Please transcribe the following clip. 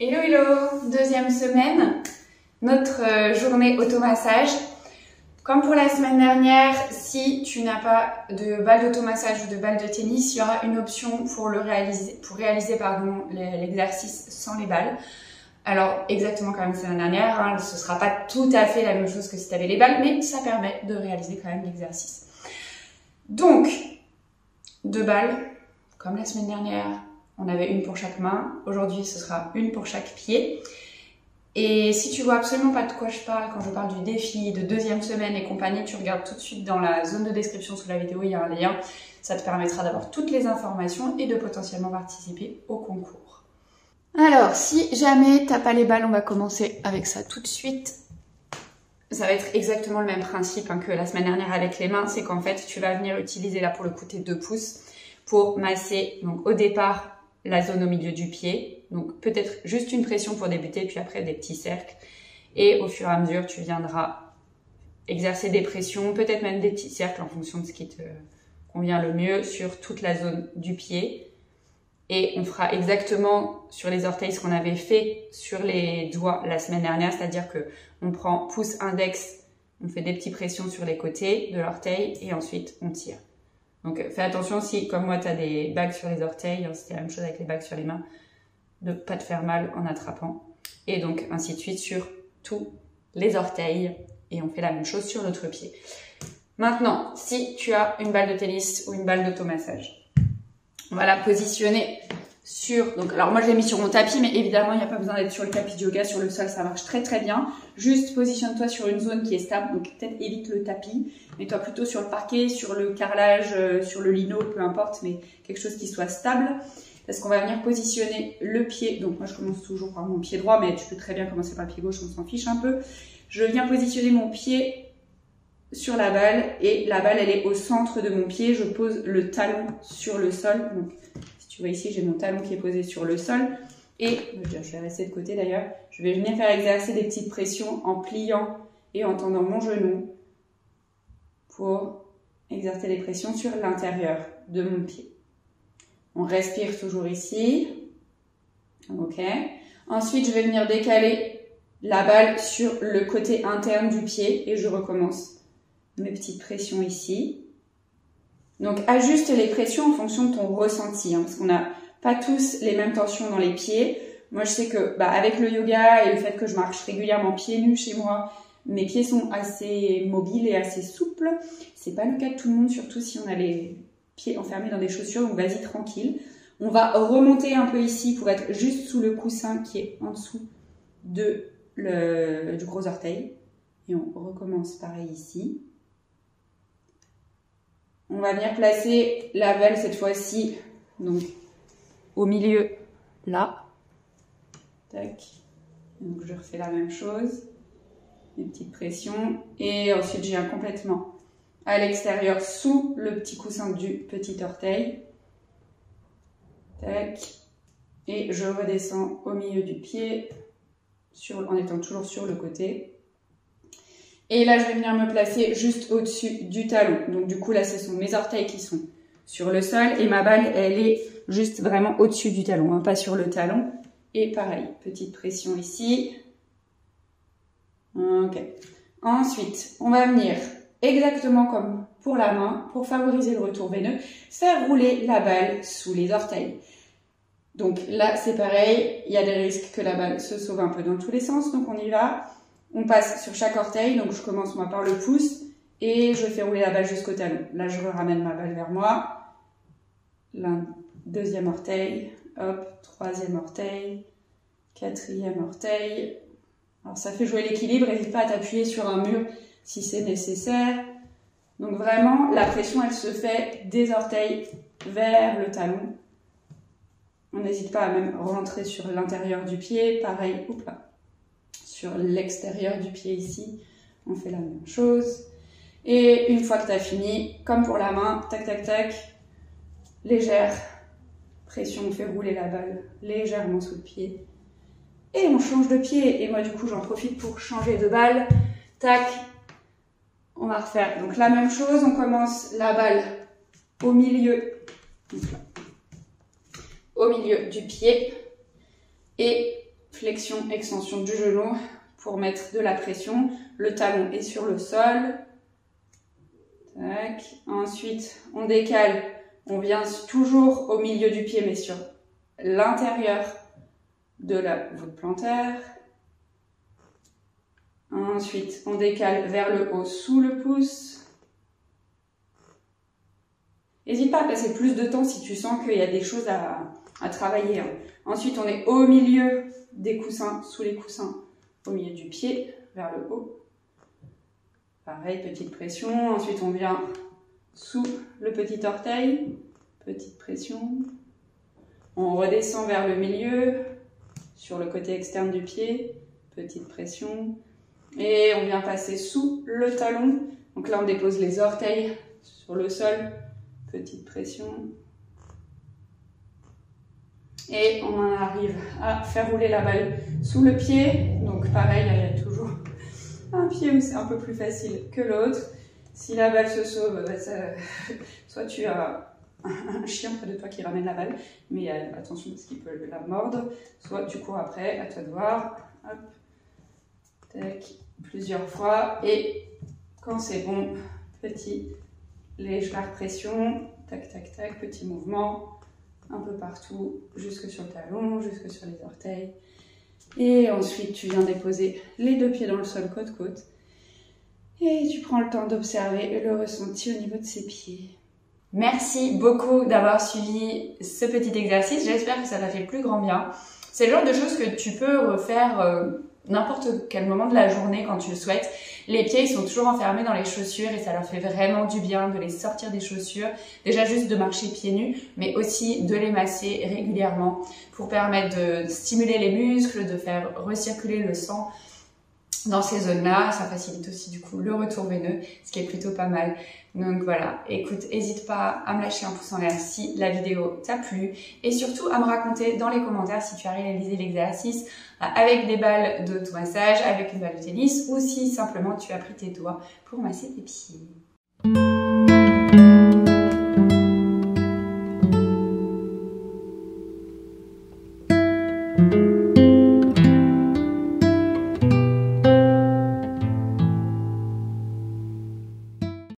Hello hello, deuxième semaine, notre journée automassage. Comme pour la semaine dernière, si tu n'as pas de balle d'automassage ou de balle de tennis, il y aura une option pour réaliser l'exercice sans les balles. Alors exactement comme la semaine dernière, hein, ce ne sera pas tout à fait la même chose que si tu avais les balles, mais ça permet de réaliser quand même l'exercice. Donc, 2 balles, comme la semaine dernière. On avait une pour chaque main. Aujourd'hui, ce sera une pour chaque pied. Et si tu vois absolument pas de quoi je parle quand je parle du défi de deuxième semaine et compagnie, tu regardes tout de suite dans la zone de description sous la vidéo, il y a un lien. Ça te permettra d'avoir toutes les informations et de potentiellement participer au concours. Alors, si jamais t'as pas les balles, on va commencer avec ça tout de suite. Ça va être exactement le même principe que la semaine dernière avec les mains. C'est qu'en fait, tu vas venir utiliser là pour le coup tes 2 pouces pour masser donc au départ la zone au milieu du pied, donc peut-être juste une pression pour débuter, puis après des petits cercles. Et au fur et à mesure, tu viendras exercer des pressions, peut-être même des petits cercles en fonction de ce qui te convient le mieux sur toute la zone du pied. Et on fera exactement sur les orteils ce qu'on avait fait sur les doigts la semaine dernière, c'est-à-dire que on prend pouce index, on fait des petites pressions sur les côtés de l'orteil et ensuite on tire. Donc fais attention si, comme moi, tu as des bagues sur les orteils, c'était la même chose avec les bagues sur les mains, de ne pas te faire mal en attrapant. Et donc ainsi de suite sur tous les orteils. Et on fait la même chose sur l'autre pied. Maintenant, si tu as une balle de tennis ou une balle d'automassage, on va la positionner sur... Donc, alors moi je l'ai mis sur mon tapis, mais évidemment il n'y a pas besoin d'être sur le tapis de yoga, sur le sol ça marche très très bien. Juste positionne-toi sur une zone qui est stable, donc peut-être évite le tapis, mets-toi plutôt sur le parquet, sur le carrelage, sur le lino, peu importe, mais quelque chose qui soit stable. Parce qu'on va venir positionner le pied, donc moi je commence toujours par mon pied droit, mais tu peux très bien commencer par le pied gauche, on s'en fiche un peu. Je viens positionner mon pied sur la balle, et la balle elle est au centre de mon pied, je pose le talon sur le sol, donc tu vois ici, j'ai mon talon qui est posé sur le sol et, je vais rester de côté d'ailleurs, je vais venir faire exercer des petites pressions en pliant et en tendant mon genou pour exercer des pressions sur l'intérieur de mon pied. On respire toujours ici. Ok. Ensuite, je vais venir décaler la balle sur le côté interne du pied et je recommence mes petites pressions ici. Donc, ajuste les pressions en fonction de ton ressenti, parce qu'on n'a pas tous les mêmes tensions dans les pieds. Moi, je sais que avec le yoga et le fait que je marche régulièrement pieds nus chez moi, mes pieds sont assez mobiles et assez souples. C'est pas le cas de tout le monde, surtout si on a les pieds enfermés dans des chaussures, donc vas-y tranquille. On va remonter un peu ici pour être juste sous le coussin qui est en dessous du gros orteil. Et on recommence pareil ici. On va venir placer la balle cette fois-ci, donc au milieu, là. Tac. Donc je refais la même chose. Une petite pression. Et ensuite je viens complètement à l'extérieur sous le petit coussin du petit orteil. Tac. Et je redescends au milieu du pied, en étant toujours sur le côté. Et là, je vais venir me placer juste au-dessus du talon. Donc du coup, là, ce sont mes orteils qui sont sur le sol et ma balle, elle est juste vraiment au-dessus du talon, pas sur le talon. Et pareil, petite pression ici. Ok. Ensuite, on va venir, exactement comme pour la main, pour favoriser le retour veineux, faire rouler la balle sous les orteils. Donc là, c'est pareil, il y a des risques que la balle se sauve un peu dans tous les sens, donc on y va. On passe sur chaque orteil, donc je commence moi par le pouce et je fais rouler la balle jusqu'au talon. Là, je ramène ma balle vers moi. Deuxième orteil, hop, troisième orteil, quatrième orteil. Alors ça fait jouer l'équilibre, n'hésite pas à t'appuyer sur un mur si c'est nécessaire. Donc vraiment, la pression, elle se fait des orteils vers le talon. On n'hésite pas à même rentrer sur l'intérieur du pied, pareil, hop là. Sur l'extérieur du pied ici, on fait la même chose. Et une fois que tu as fini, comme pour la main, tac tac tac, légère pression, on fait rouler la balle légèrement sous le pied. Et on change de pied. Et moi du coup, j'en profite pour changer de balle. Tac, on va refaire donc la même chose. On commence la balle au milieu, donc là, au milieu du pied. Et flexion, extension du genou pour mettre de la pression. Le talon est sur le sol. Tac. Ensuite, on décale. On vient toujours au milieu du pied, mais sur l'intérieur de la voûte plantaire. Ensuite, on décale vers le haut sous le pouce. N'hésite pas à passer plus de temps si tu sens qu'il y a des choses à travailler. Ensuite, on est au milieu des coussins, sous les coussins, au milieu du pied, vers le haut. Pareil, petite pression. Ensuite, on vient sous le petit orteil, petite pression. On redescend vers le milieu, sur le côté externe du pied, petite pression. Et on vient passer sous le talon. Donc là, on dépose les orteils sur le sol, petite pression. Et on en arrive à faire rouler la balle sous le pied. Donc pareil, il y a toujours un pied où c'est un peu plus facile que l'autre. Si la balle se sauve, soit tu as un chien près de toi qui ramène la balle, mais attention parce qu'il peut la mordre. Soit tu cours après, à toi de voir. Hop. Tac, plusieurs fois. Et quand c'est bon, petit légère pression. Tac, tac, tac, petit mouvement. Un peu partout, jusque sur le talon, jusque sur les orteils. Et ensuite, tu viens déposer les deux pieds dans le sol côte-côte. Et tu prends le temps d'observer le ressenti au niveau de ses pieds. Merci beaucoup d'avoir suivi ce petit exercice. J'espère que ça t'a fait plus grand bien. C'est le genre de choses que tu peux refaire n'importe quel moment de la journée quand tu le souhaites. Les pieds, ils sont toujours enfermés dans les chaussures et ça leur fait vraiment du bien de les sortir des chaussures. Déjà juste de marcher pieds nus, mais aussi de les masser régulièrement pour permettre de stimuler les muscles, de faire recirculer le sang dans ces zones-là. Ça facilite aussi du coup le retour veineux, ce qui est plutôt pas mal. Donc voilà, écoute, n'hésite pas à me lâcher un pouce en l'air si la vidéo t'a plu et surtout à me raconter dans les commentaires si tu as réalisé l'exercice avec des balles d'automassage, avec une balle de tennis ou si simplement tu as pris tes doigts pour masser tes pieds.